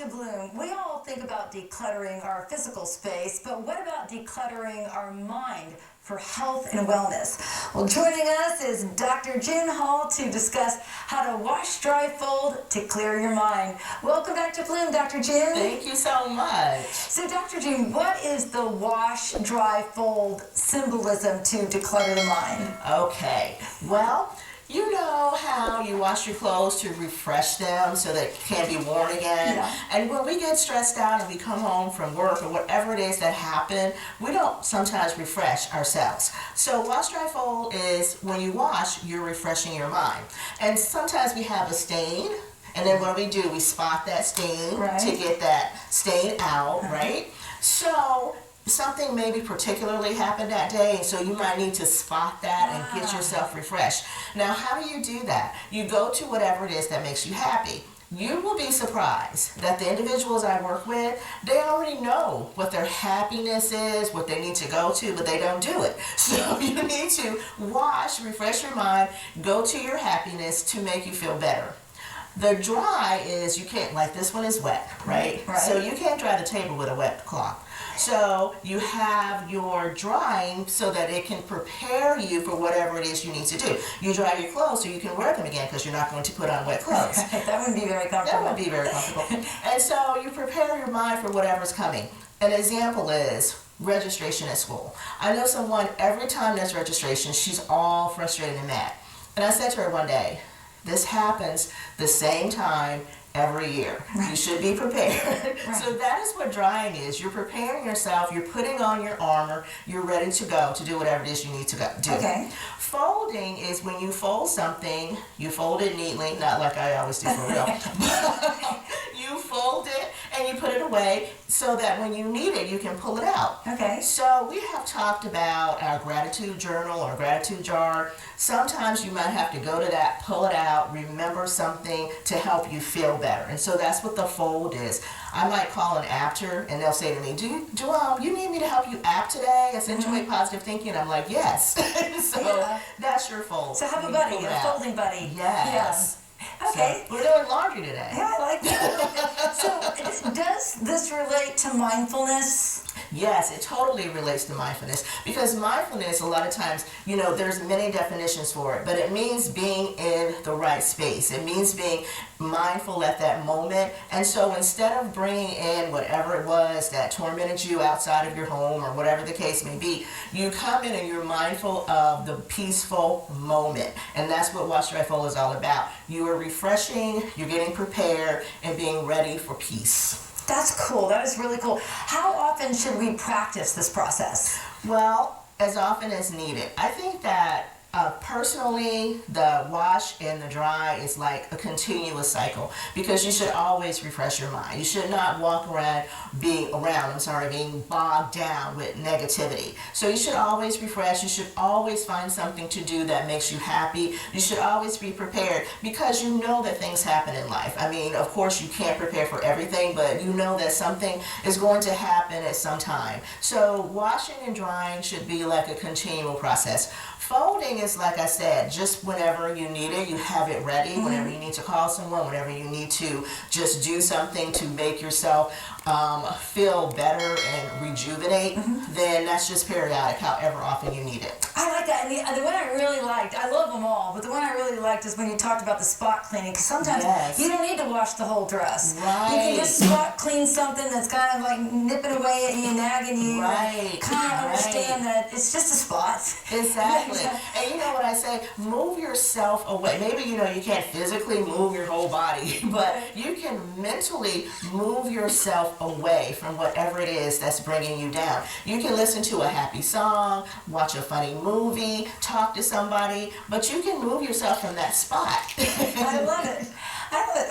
to Bloom. We all think about decluttering our physical space, but what about decluttering our mind for health and wellness? Well, joining us is Dr. Jen Hall to discuss how to wash, dry, fold to clear your mind. Welcome back to Bloom, Dr. Jen. Thank you so much. So, Dr. Jen, what is the wash, dry, fold symbolism to declutter the mind? Okay, well, you know how you wash your clothes to refresh them so they can be worn again? Yeah. And when we get stressed out and we come home from work or whatever it is that happened, we don't sometimes refresh ourselves. So wash, dry, fold is when you wash, you're refreshing your mind. And sometimes we have a stain, and then what do? We spot that stain to get that stain out, right? So something maybe particularly happened that day, and so you might need to spot that and get yourself refreshed. Now, how do you do that? You go to whatever it is that makes you happy. You will be surprised that the individuals I work with, they already know what their happiness is, what they need to go to, but they don't do it. So you need to wash, refresh your mind, go to your happiness to make you feel better. The dry is, you can't, like this one is wet, right? So you can't dry the table with a wet cloth. So you have your drying so that it can prepare you for whatever it is you need to do. You dry your clothes so you can wear them again because you're not going to put on wet clothes. That wouldn't be very comfortable. That would be very comfortable. And so you prepare your mind for whatever's coming. An example is registration at school. I know someone, every time there's registration, she's all frustrated and mad. And I said to her one day, this happens the same time every year. You should be prepared. So that is what drying is. You're preparing yourself, you're putting on your armor, you're ready to go to do whatever it is you need to go do. Folding is when you fold something, you fold it neatly, not like I always do for real. You fold it and you put it away so that when you need it, you can pull it out. So we have talked about our gratitude journal or gratitude jar. Sometimes you might have to go to that, pull it out, remember something to help you feel better. And so that's what the fold is. I might call an apter and they'll say to me, you need me to help you apt today, accentuate positive thinking? And I'm like, yes. So that's your fold. So have a buddy, a folding buddy. Yes. Okay. So we're doing laundry today. Yeah, I like that. So does this relate to mindfulness? Yes, it totally relates to mindfulness, because mindfulness, a lot of times, there's many definitions for it, but it means being in the right space. It means being mindful at that moment. And so instead of bringing in whatever it was that tormented you outside of your home or whatever the case may be, you come in and you're mindful of the peaceful moment. And that's what Wash, Dry, Fold is all about. You are refreshing, you're getting prepared, and being ready for peace. That's cool. That is really cool. How often should we practice this process? Well, as often as needed. I think that personally, the wash and the dry is like a continuous cycle, because you should always refresh your mind. You should not walk around being bogged down with negativity. So you should always refresh. You should always find something to do that makes you happy. You should always be prepared, because you know that things happen in life. I mean, of course, you can't prepare for everything, but you know that something is going to happen at some time. So washing and drying should be like a continual process. Folding is, like I said, just whenever you need it, you have it ready. Whenever you need to call someone, whenever you need to just do something to make yourself feel better and rejuvenate, then that's just periodic, however often you need it. I like that. And the one I really liked, I love them all, but the one I really liked is when you talked about the spot cleaning, because sometimes you don't need to wash the whole dress. You can just spot clean something that's kind of like nipping away at you, nagging you. Kind of understand that it's just a spot. Exactly. And you know what I say? Move yourself away. Maybe, you can't physically move your whole body, but you can mentally move yourself away from whatever it is that's bringing you down. You can listen to a happy song, watch a funny movie, talk to somebody, but you can move yourself from that spot. I love it.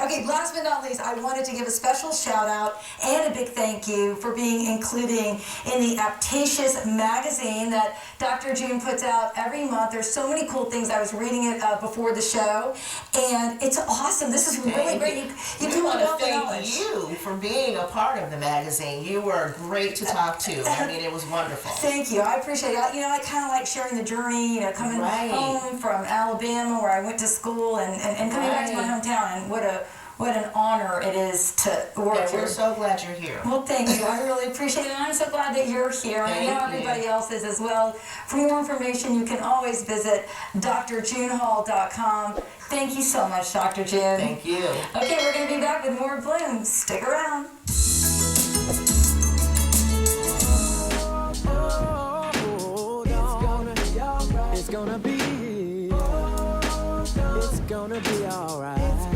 Okay, last but not least, I wanted to give a special shout out and a big thank you for being including in the Aptatious magazine that Dr. June puts out every month. There's so many cool things. I was reading it before the show, and it's awesome. This is really great. You come up with all the knowledge. Thank you for being a part of the magazine. You were great to talk to. I mean, it was wonderful. Thank you. I appreciate it. I kind of like sharing the journey, coming home from Alabama where I went to school and coming back to my hometown. And what an honor it is to work And here. we're so glad you're here. Well, thank you. I really appreciate it. And I'm so glad that you're here. And I know Thank you. everybody else is as well. For more information, you can always visit drjunehall.com. Thank you so much, Dr. June. Thank you. Okay, we're going to be back with more Bloom. Stick around. It's gonna be alright.